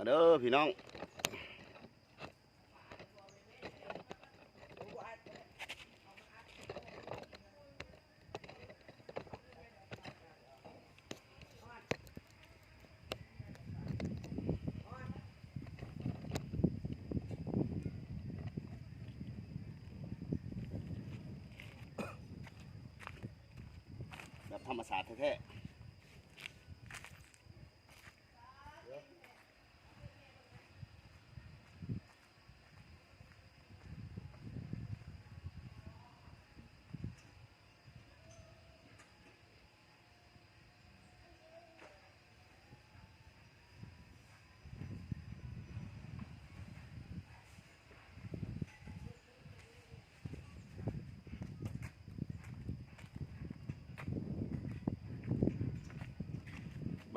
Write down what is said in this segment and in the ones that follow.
เด้อพี่น้องแบบธรรมศาสตร์แท้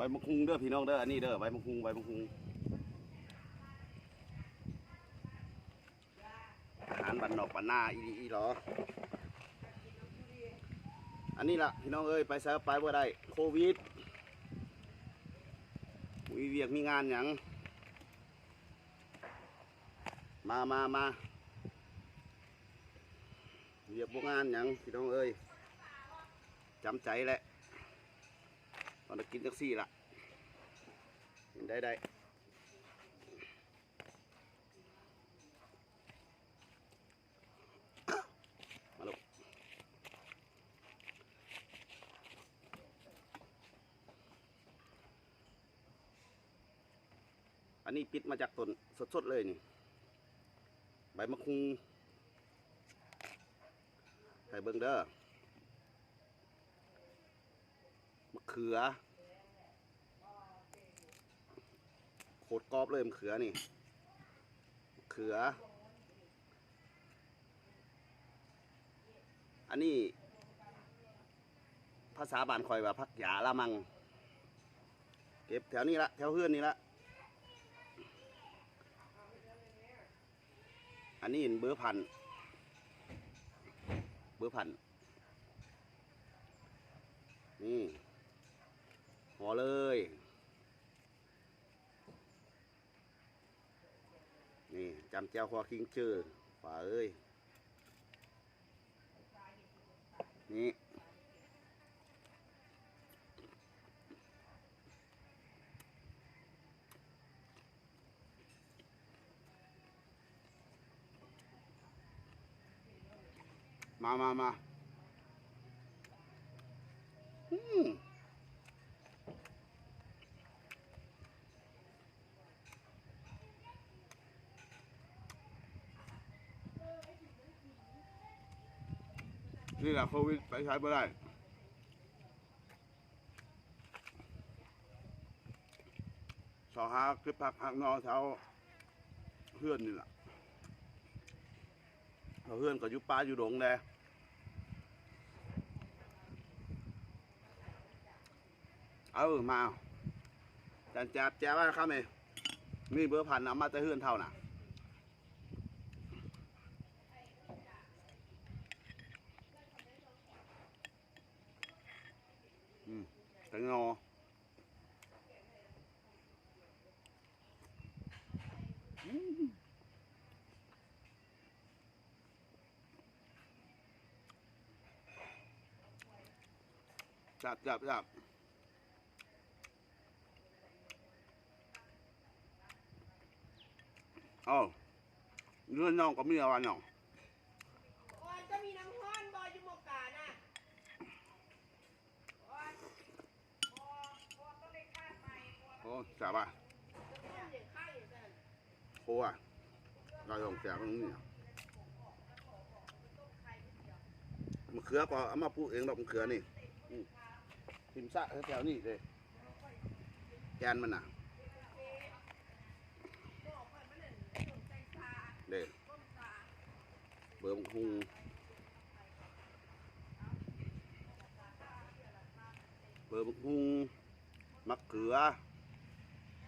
ใบมะคุงเด้อพี่น้องเด้ออันนี้เด้อใบมะคุงอาหารบ้านนอกบ้านนาอีหรออันนี้ล่ะพี่น้องเอ้ยไปเซิร์ฟไปบ่ได้โควิดมีเวียกมีงานหยังมาเวียกบ่งานหยังพี่น้องเอ้ยจำใจแหละตอนกินจักซี่ล่ะกินได้มาลูกอันนี้ปิดมาจากต้นสดๆเลยนี่ใบมะคุงใส่เบิ่งเด้อมะเขือโคตรกรอบเลยมะเขือนี่มะเขืออันนี้ภาษาบ้านคอยว่าผักหยาละมังเก็บแถวนี้ละแถวเฮือนนี่ละอันนี้เบอร์พันนี่ห่อเลยนี่จำเจ้าคอคิงเจอฝ่าเอ้ยนี่มานี่แหละโควิดไปใช้ไม่ได้สอหาคลิปผักหักนอเท้าเพื่อนนี่แหละเพื่อนก็อยู่ป่าอยู่ดงแดมาจันจับแจ้ว่าครับนี่เบอร์พันเอามาจะเฮือนเท่าน่ะแตงโมจับเงื่อนน้องก็มีอะไรน้องจะมีน้ำห้อนบอยจุโมกาน่ะโอ้จับป่ะโค้อ่ะเราลองแจกตรงนี้มะเขือก็เอามาปลูกเองดอกมะเขือนี่ทิมซะแถวนี้เลยแกนมันน่ะเด้เบอร์มะคุงมะเขือ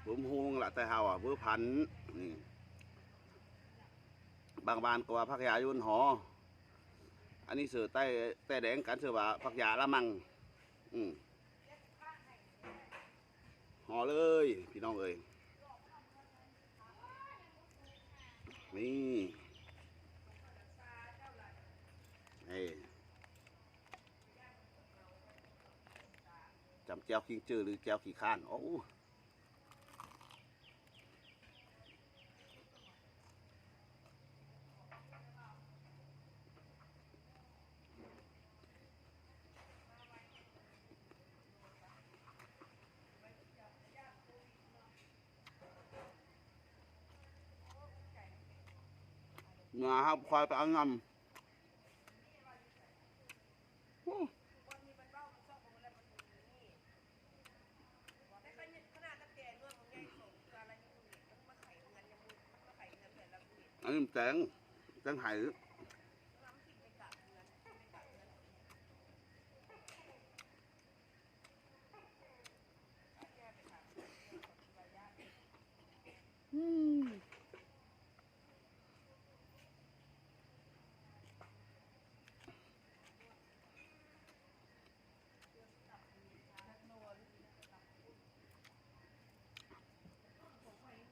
เบอร์มะคุงละแต่เฮาเบอร์พันนี่บางบ้านก็ว่าผักยายุ่นหออันนี้เสือใต้แดงกันเสือว่าผักยาละมังห่อเลยพี่น้องเอ้ย นี่จำแก้วขิงจือหรือแก้วขี้ข้านโอ้งาครับควายไปเอางำโอ้ อันนี้แตงไห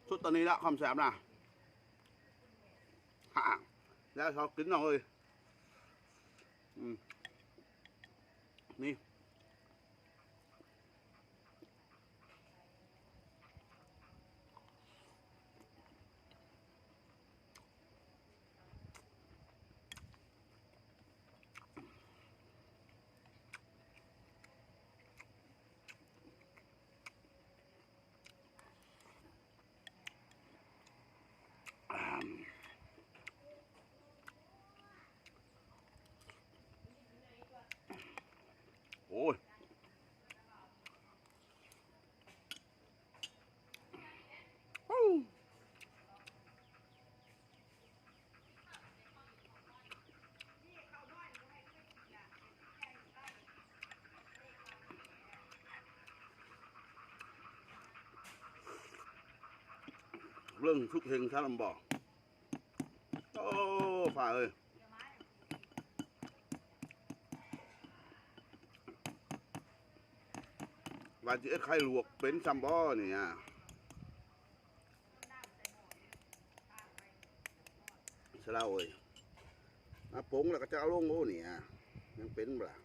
สุดตอนนี้ละความแสบนะฮ่าแล้วชอบกินหน่อยนี่โอ้ยเรื่องทุกเพลงถ้าลำบอกโอ้ฝ่าเอ้ยว่าจะไข่ลวกเป็นซัมบอเนี่ยเสลาเอ้ยมาปรุงแล้วก็จะเอาลงโอ้เนี่ยยังเป็นบ่ล่ะ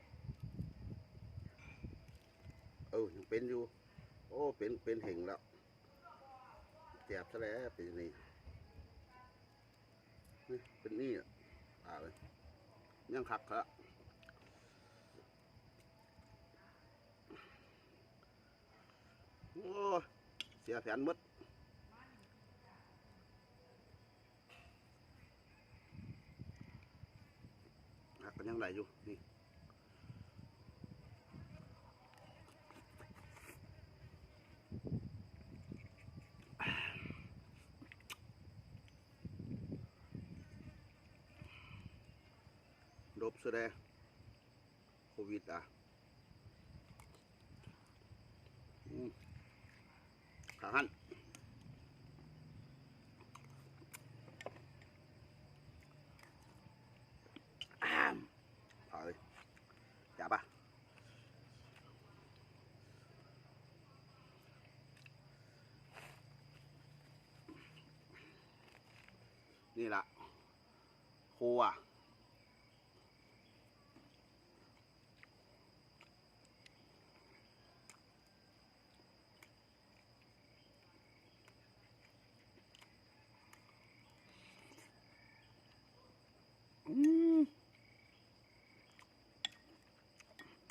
ยังเป็นอยู่โอ้เป็นเห็งแล้วแจบซะแล้วเป็นนี่เป็นนี่เลยยังขักละโอ้เสียแผนหมดหักกันยังไหลอยู่นี่ลบแสดงโควิดขาหันถอยจับป่ะนี่ละครัว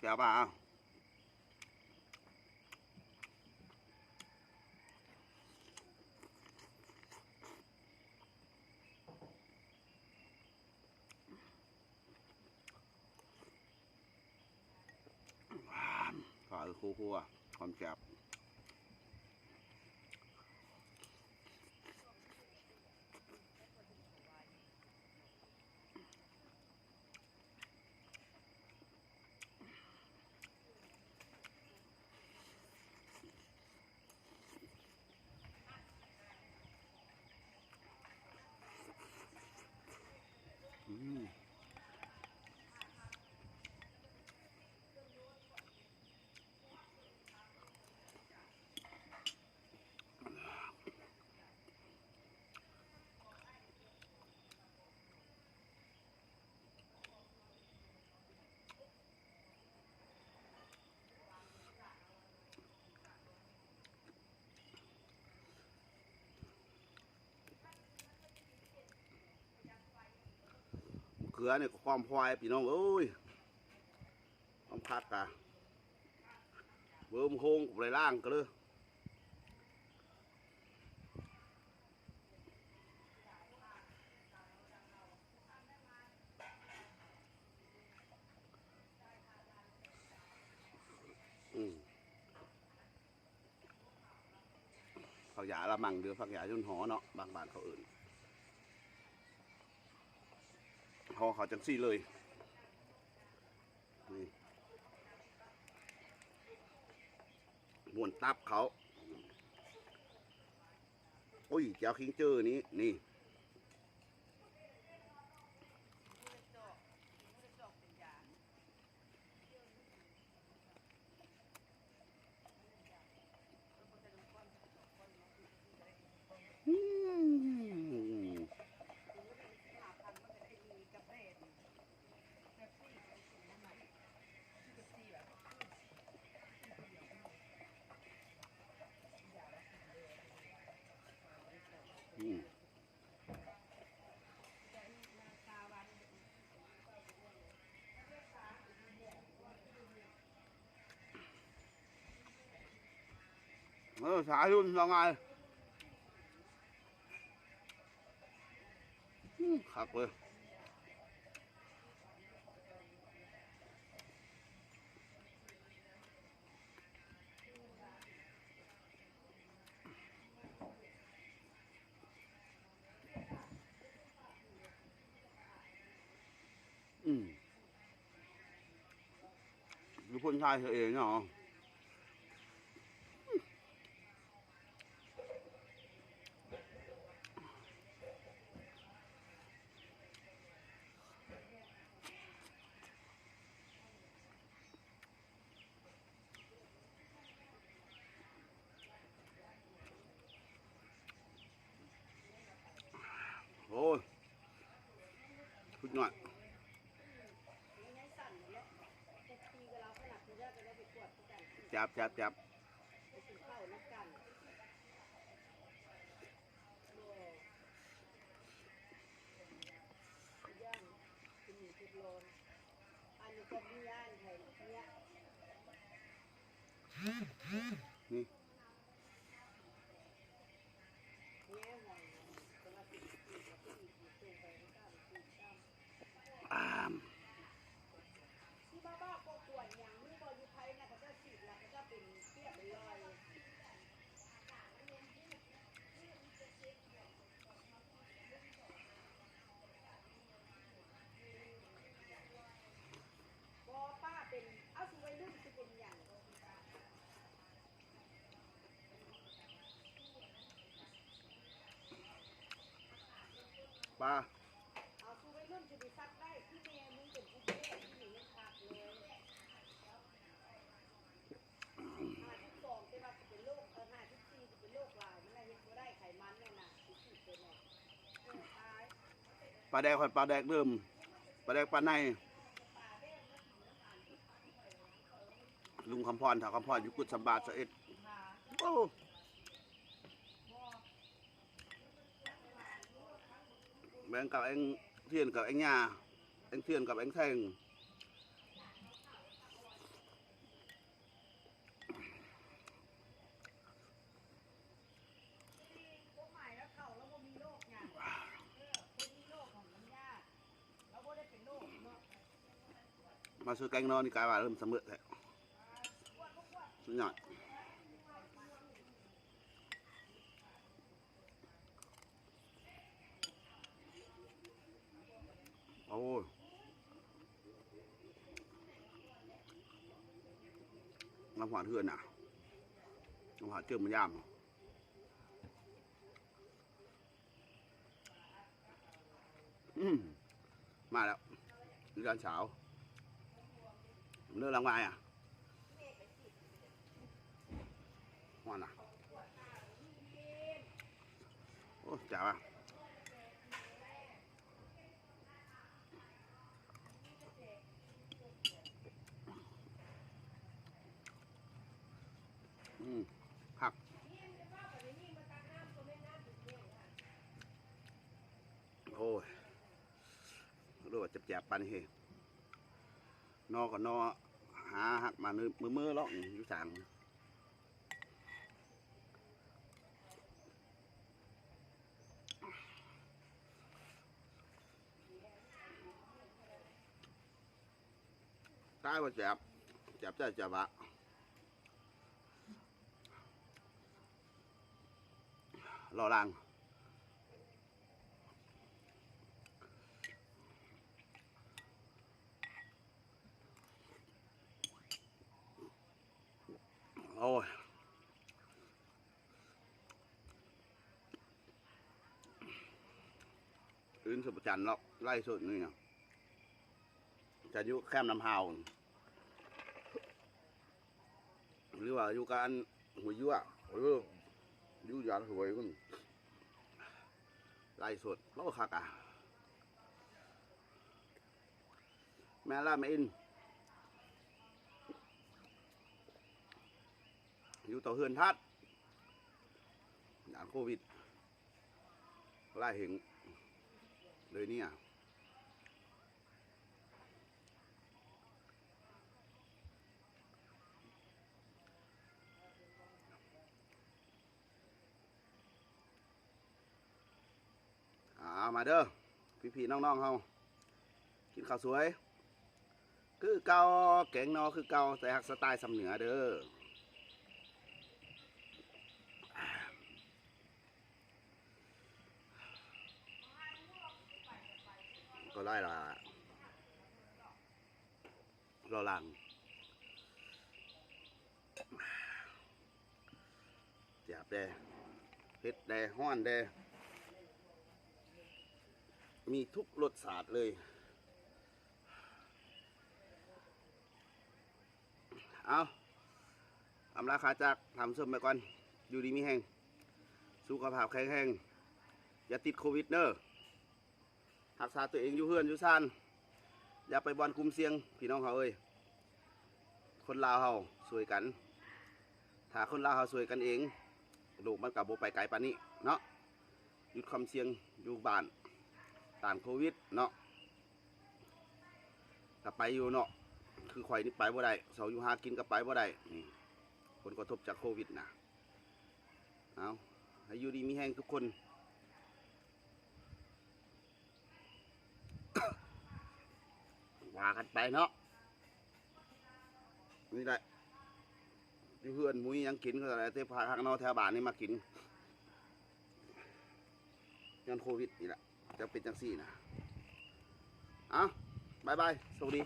แกป่ะฝ่าครัวความแกบ ขือเนี่ยความพลอยพี่น้องเอ้ยความคักกะเบิ่มโฮงกับไรล่างก็เลยผักหยาละมังเดือผักหยาจนหอเนาะบางบ้านเขาอื่นหอเขาจังซี่เลยนี่ม้วนตับเขาโอ้ยเจ้าคิงเจอนี้นี่อืมอืมสายรุ่นยังไงคักเลยดูคนชายเองเนาะโอ้ยพุดหน่อยจับจับจับนี่อ่ามที่บ้าๆก็ป่วยอย่างนี้บออยู่ไทยนะเขาจะฉีดแล้วเขาจะเป็นเทียบเลยบอป้าเป็นเอาสุวัยรุ่นคือเป็นอย่างปลาเอาสุวัยรุ่นจะไปซักได้ที่แม่มึงเป็นผู้เล่นที่หนูยังขาดเลย52เป็นว่าจะเป็นโรค54จะเป็นโรคลายมันอะไรเห็นก็ได้ไขมันเนี่ยนะที่ฉีดเป็นเนี่ยตาย ปลาแดกข่อยปลาแดกเดิมปลาแดกปลาในลุงคำพรถาคำพรอยู่กุดสมบาท11โอ้แบ่งกับเอ็งเทียนกับเอ็งยาเอ็งเทียนกับเอ็งแทงมาซื้อแกงนอนนี่กลายว่าเริ่มเสมอแท้สุดยอดโอ้ยน้ำหวานเฮือนน่ะน้ำหวานเจิมมันยามมาแล้วนี่ตอนเช้าเนื้อลังไม้อ่ะว่าน่ะโอ้จ๋าว่ะผักโอ้ยรู้ว่า เจ็บๆปันเฮนอก็นอหาหักมามือๆล็อกอยู่สั่งตายว่าเจ็บใจเจ็บอะรอรังโอ้ยอื่นสุบจันทร์ล็อกไล่สุดนี่นะจะอยู่แคมป์น้ำฮาวหรือว่าอยู่การหัวยั่วอยู่ยานสวยคุณไล่สุดแล้วก็คักอ่ะแม่ล่าแม่อินอยู่ต่อเฮือนทัดยานโควิดไล่เห็นเลยเนี่ยมาเด้อพี่ๆน้องๆเฮากินข้าวสวยคือเก่าแกงนอคือเก่าแต่หักสไตล์สำเหนือเด้อก็ไล่ละรอหลังเจ็บเด้เผ็ดเด้ห้อนเด้มีทุกรสชาติเลยเอาอำลาขาจากทำส้มไปก่อนอยู่ดีมีแห้งสุขภาพแข็งแรงอย่าติดโควิดเนอะรักษาตัวเองอยู่เฮือนอยู่ซ่านอย่าไปบอลคุมเสียงพี่น้องเขาเอ้ยคนลาวเขาสวยกันถ้าคนลาวเขาสวยกันเองลูกมันกับโบไปไกลปานนี้เนาะหยุดความเสี่ยงอยู่บ้านต้านโควิดเนาะถ้าไปอยู่เนาะคือข่อยนี่ไปบ่ได้เสาอยู่หากินก็ไปบ่ได้นี่ผลกระทบจากโควิดนะเอาให้อยู่ดีมีแห้งทุกคน ว่ากันไปเนาะนี่แหละอยู่เพื่อนมุ้ยยังกินก็อะไรเทพาทางนอกแถวบ้านนี่มากินยันโควิดนี่แหละจะเป็นจังสี่นะเอาบายบายสวัสดี